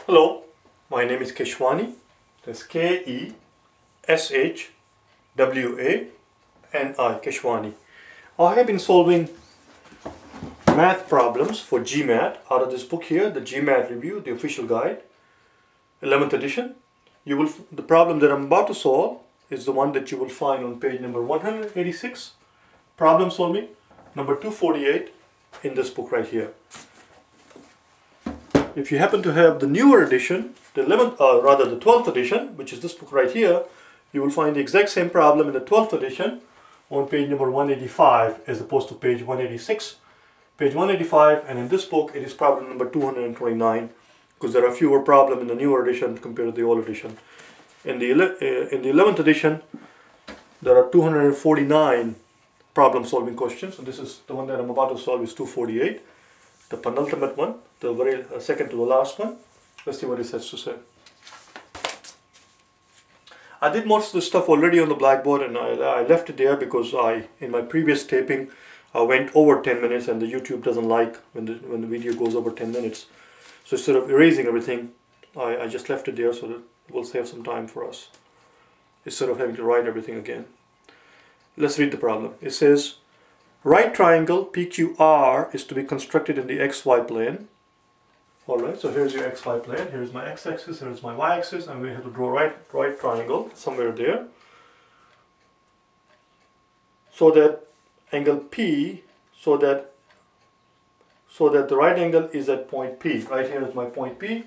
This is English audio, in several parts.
Hello, my name is Keshwani. That's Keshwani, Keshwani. I have been solving math problems for GMAT out of this book here, the GMAT Review, the official guide, 11th edition. The problem that I'm about to solve is the one that you will find on page number 186, problem solving, number 248 in this book right here. If you happen to have the newer edition, the 12th edition, which is this book right here, you will find the exact same problem in the 12th edition on page number 185 as opposed to page 186. Page 185, and in this book it is problem number 229 because there are fewer problems in the newer edition compared to the old edition. In the 11th edition, there are 249 problem solving questions, and this is the one that I'm about to solve is 248. The penultimate one, the very second to the last one. Let's see what it has to say. I did most of the stuff already on the blackboard, and I left it there because in my previous taping I went over 10 minutes, and the YouTube doesn't like when the video goes over 10 minutes. So instead of erasing everything, I just left it there so that it will save some time for us instead of having to write everything again. Let's read the problem. It says, right triangle PQR is to be constructed in the XY plane. Alright, so here's your XY plane, here's my x-axis, here's my y-axis, and we have to draw right triangle somewhere there. So that angle P, so that the right angle is at point P. Right here is my point P,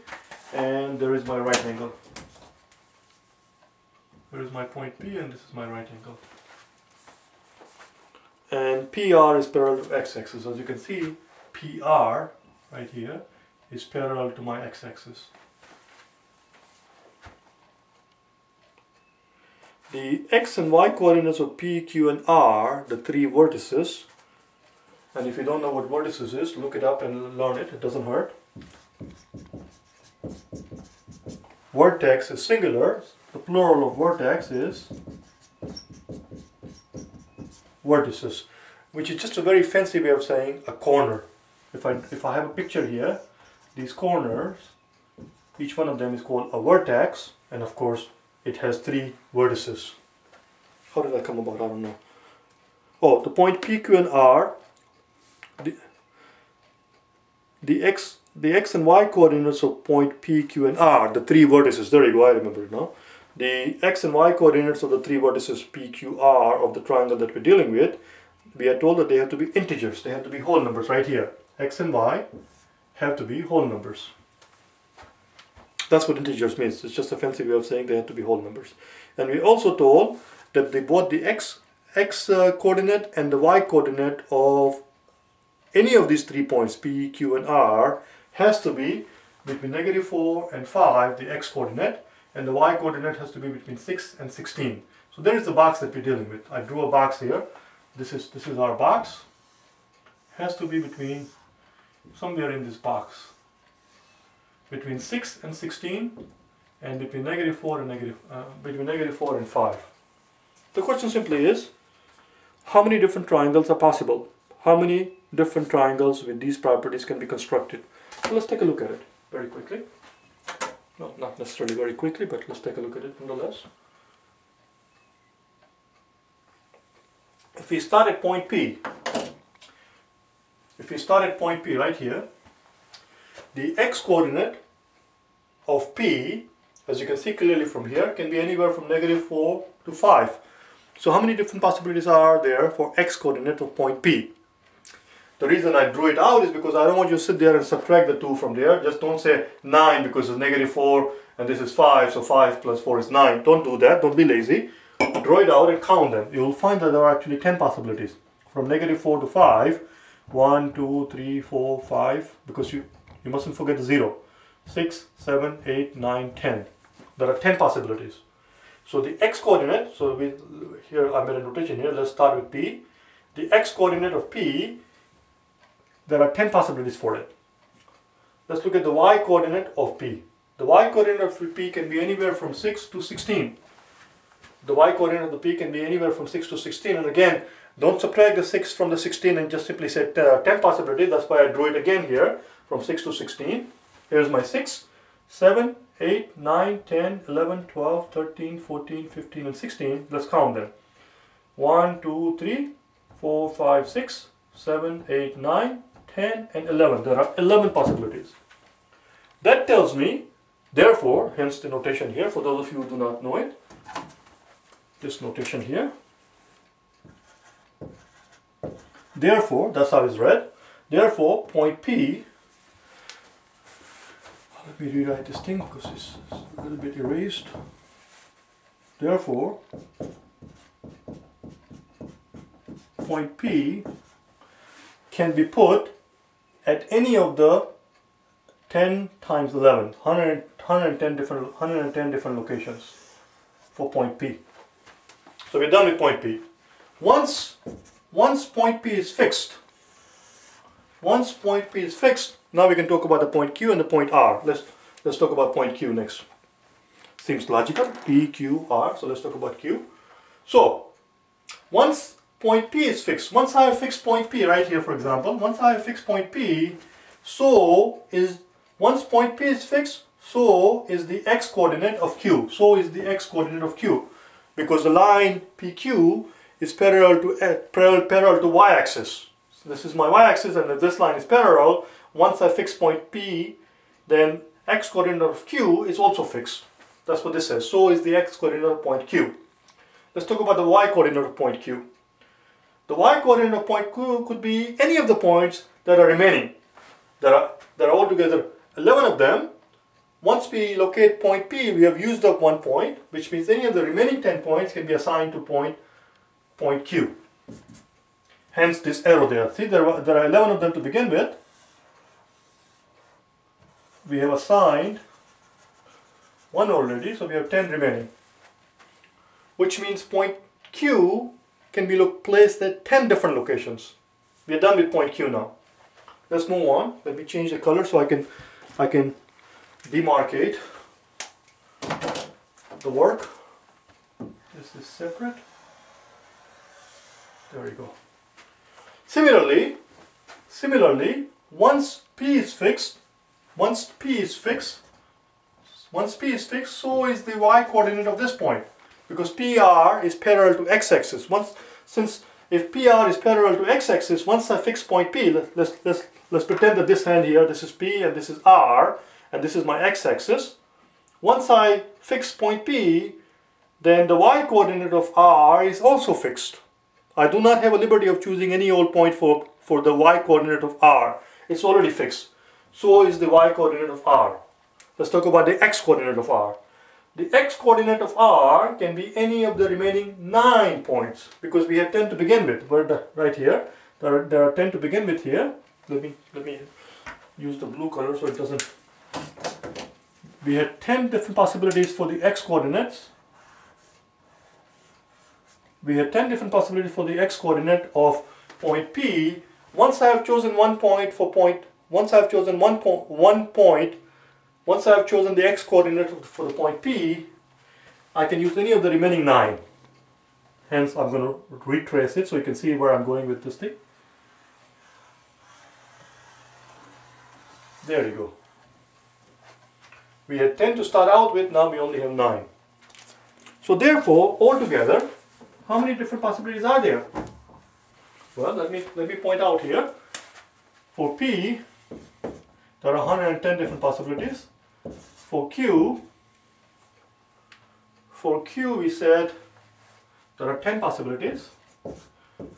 and there is my right angle. Here is my point P, and this is my right angle. And PR is parallel to x-axis. As you can see, PR right here is parallel to my x-axis. The x and y coordinates of P, Q, and R, the three vertices, and if you don't know what vertices is, look it up and learn it. It doesn't hurt. Vertex is singular. The plural of vertex is vertices, which is just a very fancy way of saying a corner. If I have a picture here, these corners, each one of them is called a vertex, and of course it has three vertices. How did that come about? I don't know. Oh, the point P, Q, and R, the x and y coordinates of point P, Q, and R, the three vertices. There you go, I remember it now. The x and y coordinates of the three vertices P, Q, R of the triangle that we're dealing with, we are told that they have to be integers. They have to be whole numbers right here. X and y have to be whole numbers. That's what integers means. It's just a fancy way of saying they have to be whole numbers. And we're also told that both the x coordinate and the y coordinate of any of these 3 points, P, Q, and R, has to be between -4 and 5, the x coordinate, and the y coordinate has to be between 6 and 16. So there is the box that we're dealing with. I drew a box here. This is our box. Has to be between somewhere in this box. Between 6 and 16, and between -4 and 5. The question simply is, how many different triangles are possible? How many different triangles with these properties can be constructed? So let's take a look at it very quickly. No, not necessarily very quickly, but let's take a look at it nonetheless. If we start at point P, right here, the x coordinate of P, as you can see clearly from here, can be anywhere from -4 to 5. So how many different possibilities are there for x coordinate of point P? The reason I drew it out is because I don't want you to sit there and subtract the 2 from there. Just don't say 9 because it's -4 and this is 5, so 5 plus 4 is 9. Don't do that, don't be lazy. Draw it out and count them. You will find that there are actually 10 possibilities. From -4 to 5, 1, 2, 3, 4, 5, because you mustn't forget the 0. 6, 7, 8, 9, 10. There are 10 possibilities. So the x coordinate, here I made a notation here, let's start with P. The x coordinate of P, there are 10 possibilities for it. Let's look at the y coordinate of P. The y coordinate of P can be anywhere from 6 to 16. The y coordinate of the P can be anywhere from 6 to 16, and again, don't subtract the 6 from the 16 and just simply say 10 possibilities. That's why I drew it again here from 6 to 16. Here's my 6. 7, 8, 9, 10, 11, 12, 13, 14, 15, and 16. Let's count them. 1, 2, 3, 4, 5, 6, 7, 8, 9, 10, and 11. There are 11 possibilities. That tells me, therefore, hence the notation here, for those of you who do not know it, this notation here. Therefore, that's how it's read. Therefore, point P, let me rewrite this thing because it's a little bit erased. Therefore, point P can be put at any of the 10 times 11, 110 different locations for point P. So we're done with point P. Once point P is fixed, now we can talk about the point Q and the point R. Let's talk about point Q next. Seems logical. P, Q, R. So let's talk about Q. So once point P is fixed, once I have fixed point P right here, for example, once I have fixed point P, once point P is fixed, so is the x coordinate of Q. So is the x coordinate of Q, because the line PQ is parallel to y-axis. So this is my y-axis, and if this line is parallel, once I fix point P, then x coordinate of Q is also fixed. That's what this says. So is the x coordinate of point Q. Let's talk about the y coordinate of point Q. The y coordinate of point Q could be any of the points that are remaining. There are altogether 11 of them. Once we locate point P, we have used up one point, which means any of the remaining 10 points can be assigned to point Q. Hence this arrow there. See, there are 11 of them to begin with. We have assigned one already, so we have 10 remaining. Which means point Q can be placed at 10 different locations. We are done with point Q now. Let's move on. Let me change the color so I can demarcate the work. This is separate. There we go. Similarly, once P is fixed, so is the y coordinate of this point, because PR is parallel to x-axis. Since if PR is parallel to x-axis, once I fix point P, let's pretend that this hand here, this is P and this is R, and this is my x-axis. Once I fix point P, then the y coordinate of R is also fixed. I do not have a liberty of choosing any old point for the y coordinate of R. It's already fixed. So is the y coordinate of R. Let's talk about the x coordinate of R. The x coordinate of R can be any of the remaining 9 points, because we have 10 to begin with. Right here, there are 10 to begin with here. Let me use the blue color so it doesn't. We had 10 different possibilities for the x coordinates. We have 10 different possibilities for the x coordinate of point P. Once I have chosen one point for point, once I have chosen once I have chosen the x coordinate for the point P, I can use any of the remaining 9. Hence, I'm going to retrace it so you can see where I'm going with this thing. There you go. We had 10 to start out with, now we only have 9. So therefore, altogether, how many different possibilities are there? Well, let me point out here. For P, there are 110 different possibilities. For Q we said there are 10 possibilities.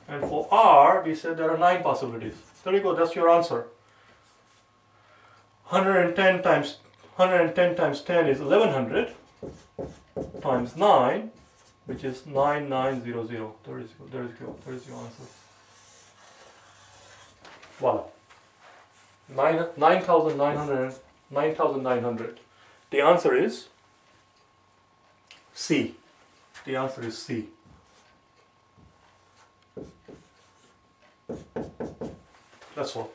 And for R, we said there are 9 possibilities. There you go, that's your answer. 110 times 10 is 1100 times 9, which is 9900. There is your answer. Voila. 9,900. The answer is C. The answer is C. That's all.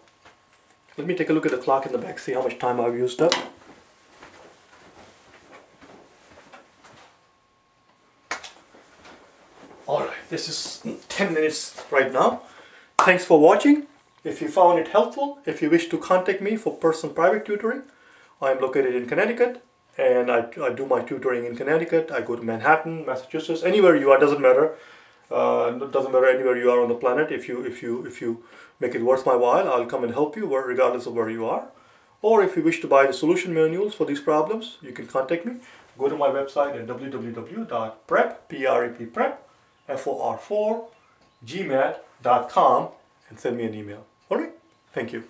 Let me take a look at the clock in the back, see how much time I've used up. Alright, this is 10 minutes right now. Thanks for watching. If you found it helpful, if you wish to contact me for personal private tutoring, I am located in Connecticut, and I do my tutoring in Connecticut. I go to Manhattan, Massachusetts, anywhere you are, doesn't matter. It doesn't matter anywhere you are on the planet. If you make it worth my while, I'll come and help you regardless of where you are. Or if you wish to buy the solution manuals for these problems, you can contact me. Go to my website at www.for4gmat.com and send me an email. Alright? Thank you.